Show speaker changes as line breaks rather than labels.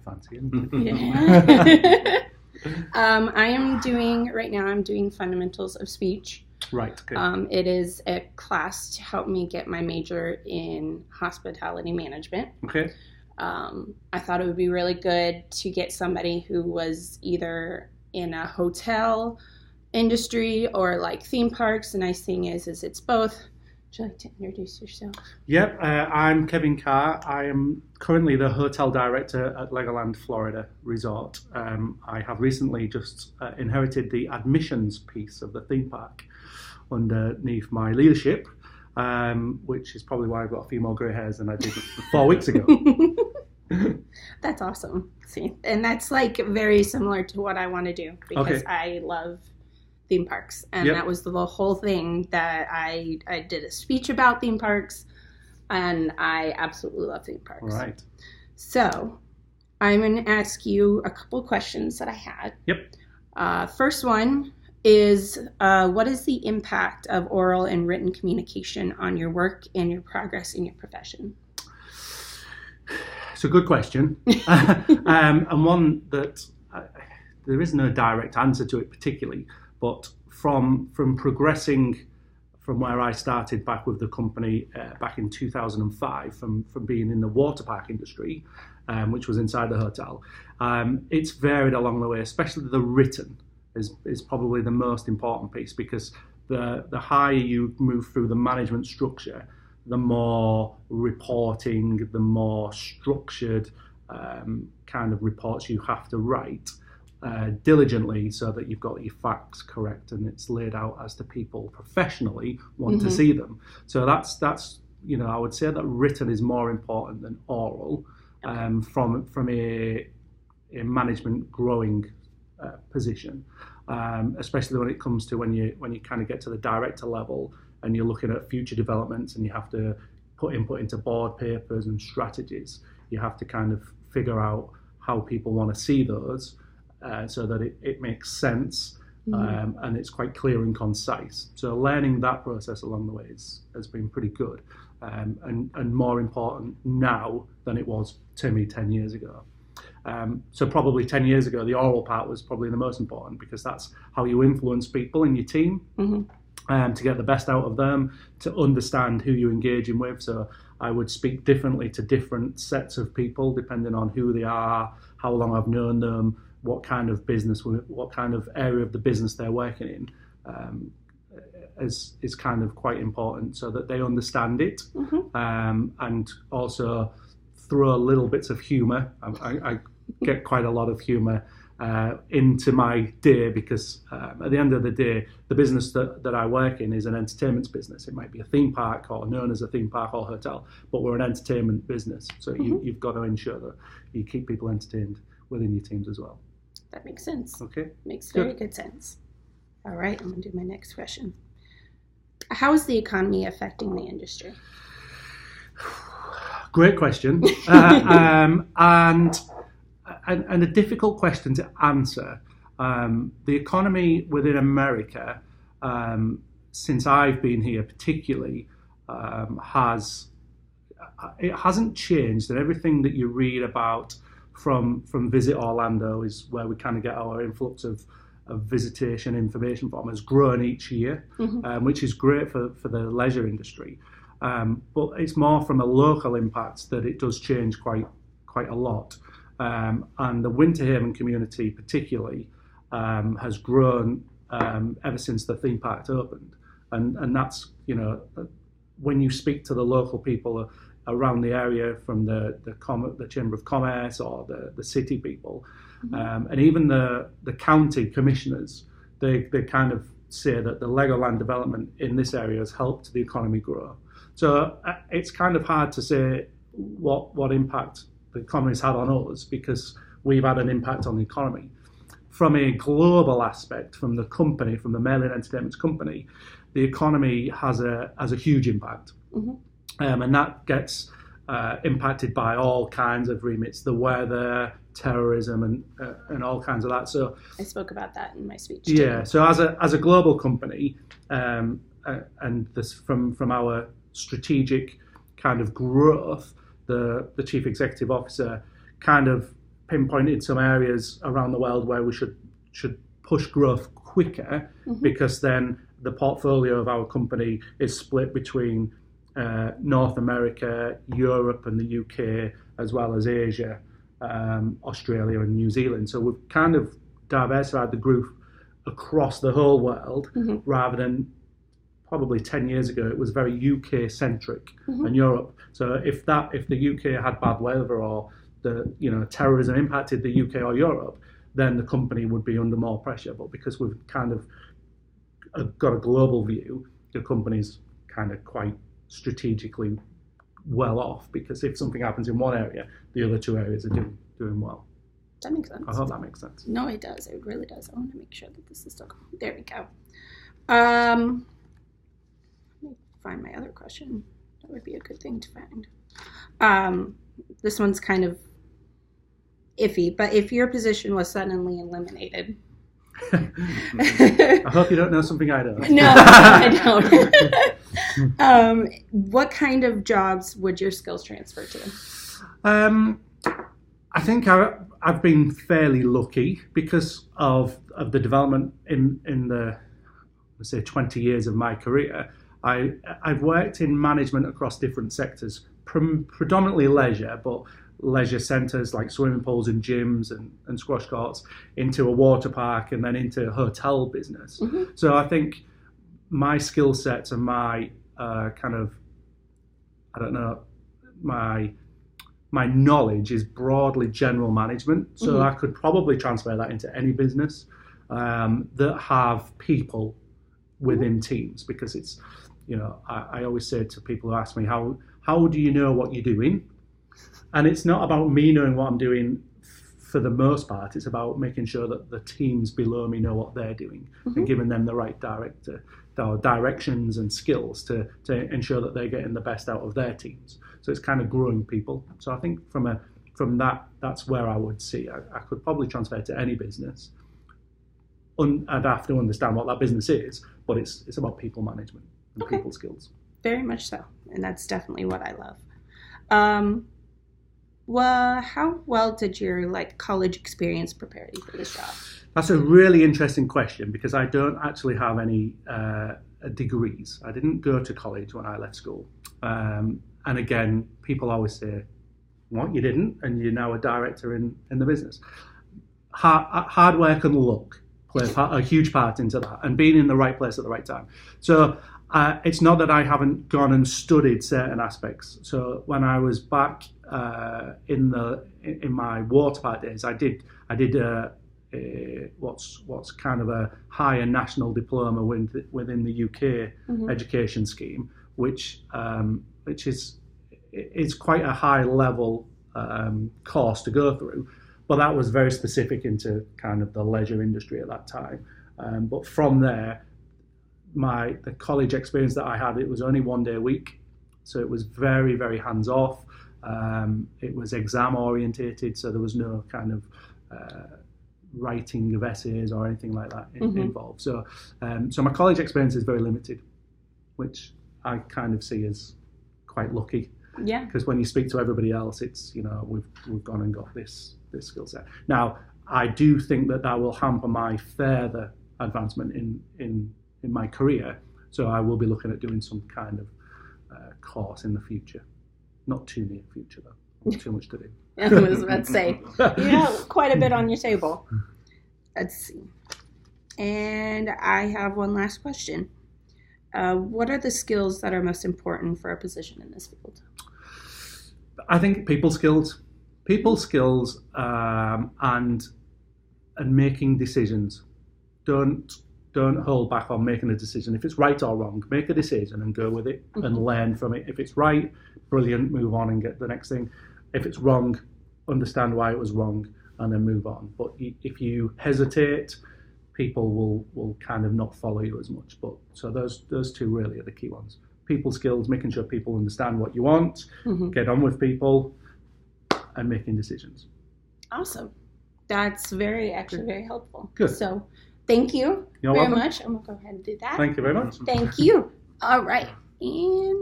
fancy, isn't it?
Yeah. I'm doing fundamentals of speech.
Right. Okay.
It is a class to help me get my major in hospitality management.
Okay.
I thought it would be really good to get somebody who was either in a hotel industry or like theme parks. The nice thing is it's both. Would you like to introduce yourself?
Yep, I'm Kevin Carr. I am currently the hotel director at Legoland Florida Resort. I have recently just inherited the admissions piece of the theme park underneath my leadership, which is probably why I've got a few more grey hairs than I did 4 weeks ago.
That's awesome. See, and that's like very similar to what I want to do because I love theme parks, and that was the whole thing that I did a speech about theme parks, and I absolutely love theme parks.
Right.
So I'm going to ask you a couple questions that I had.
Yep.
First one is, what is the impact of oral and written communication on your work and your progress in your profession?
It's a good question, and one that there is no direct answer to it particularly, but from progressing from where I started back with the company back in 2005, from being in the water park industry, which was inside the hotel, it's varied along the way, especially the written is probably the most important piece, because the higher you move through the management structure, the more reporting, the more structured kind of reports you have to write diligently, so that you've got your facts correct and it's laid out as the people professionally want to see them. So that's I would say that written is more important than oral from a management growing position, especially when it comes to when you kind of get to the director level and you're looking at future developments and you have to put input into board papers and strategies. You have to kind of figure out how people want to see those so that it makes sense and it's quite clear and concise. So learning that process along the way has been pretty good and more important now than it was to me 10 years ago. So probably 10 years ago, the oral part was probably the most important, because that's how you influence people in your team. To get the best out of them, to understand who you're engaging with. So I would speak differently to different sets of people depending on who they are, how long I've known them, what kind of business, what kind of area of the business they're working in, is kind of quite important, so that they understand it, and also throw little bits of humour. I get quite a lot of humour into my day, because at the end of the day, the business that I work in is an entertainment business. It might be a theme park or known as a theme park or hotel, but we're an entertainment business. So you've got to ensure that you keep people entertained within your teams as well.
That makes sense.
Okay.
Makes very good sense. All right, I'm going to do my next question. How is the economy affecting the industry?
Great question. And a difficult question to answer. The economy within America, since I've been here particularly, hasn't changed, and everything that you read about from Visit Orlando is where we kind of get our influx of visitation information from, has grown each year, which is great for the leisure industry. But it's more from a local impact that it does change quite a lot. And the Winter Haven community particularly has grown ever since the theme park opened. And that's, when you speak to the local people around the area, from the Chamber of Commerce or the city people, and even the county commissioners, they kind of say that the Legoland development in this area has helped the economy grow. So it's kind of hard to say what impact the economy's had on us, because we've had an impact on the economy. From a global aspect, from the company, from the Merlin Entertainment company, the economy has a huge impact. And that gets impacted by all kinds of remits, the weather, terrorism, and all kinds of that. So
I spoke about that in my speech.
Yeah. So as a global company, and this from our strategic kind of growth, the chief executive officer kind of pinpointed some areas around the world where we should push growth quicker, because then the portfolio of our company is split between North America, Europe and the UK, as well as Asia, Australia and New Zealand. So we've kind of diversified the group across the whole world, rather than probably 10 years ago it was very UK centric and Europe. So if the UK had bad weather, or terrorism impacted the UK or Europe, then the company would be under more pressure. But because we've kind of got a global view, the company's kind of quite strategically well off, because if something happens in one area, the other two areas are doing well.
That makes sense.
I hope that makes sense.
No, it does. It really does. I want to make sure that this is still going. There we go. Let me find my other question. That would be a good thing to find. This one's kind of iffy, but if your position was suddenly eliminated.
I hope you don't know something I don't.
No, I don't. What kind of jobs would your skills transfer to?
I think I've been fairly lucky because of the development in the, let's say, 20 years of my career. I've worked in management across different sectors, predominantly leisure, but leisure centres like swimming pools and gyms and squash courts, into a water park, and then into hotel business. So I think my skill sets and my my knowledge is broadly general management. So I could probably transfer that into any business that have people within teams, because it's, I always say to people who ask me, how do you know what you're doing? And it's not about me knowing what I'm doing for the most part. It's about making sure that the teams below me know what they're doing, and giving them the right directions and skills to ensure that they're getting the best out of their teams. So it's kind of growing people. So I think from that, that's where I would see. I could probably transfer to any business. I'd have to understand what that business is, but it's about people management and people skills.
Very much so. And that's definitely what I love. Well, how well did your college experience prepare you for this job?
That's a really interesting question, because I don't actually have any degrees. I didn't go to college when I left school. And again, people always say, what, you didn't? And you're now a director in the business. Hard work and luck play a huge part into that, and being in the right place at the right time. So it's not that I haven't gone and studied certain aspects. So when I was back in my water park days, I did what's kind of a higher national diploma within the UK education scheme, which is quite a high level course to go through. But that was very specific into kind of the leisure industry at that time. But from there, the college experience that I had, it was only 1 day a week. So it was very, very hands off. It was exam orientated. So there was no kind of writing of essays or anything like that involved. So my college experience is very limited, which I kind of see as quite lucky.
Yeah.
Because when you speak to everybody else, it's, we've gone and got this skill set. Now, I do think that will hamper my further advancement in my career. So I will be looking at doing some kind of course in the future. Not too near future, though. Not too much to do.
I was about to say, you have quite a bit on your table. Let's see. And I have one last question. What are the skills that are most important for a position in this field?
I think people skills, and making decisions. Don't hold back on making a decision. If it's right or wrong, make a decision and go with it and learn from it. If it's right, brilliant, move on and get the next thing. If it's wrong, understand why it was wrong and then move on. But if you hesitate, people will kind of not follow you as much. But so those two really are the key ones. People skills, making sure people understand what you want, get on with people, and making decisions.
Awesome. That's very helpful.
Good.
So thank you
You're
very
welcome.
much. I'm going to go ahead and do that.
Thank you very much.
Thank you. All right. And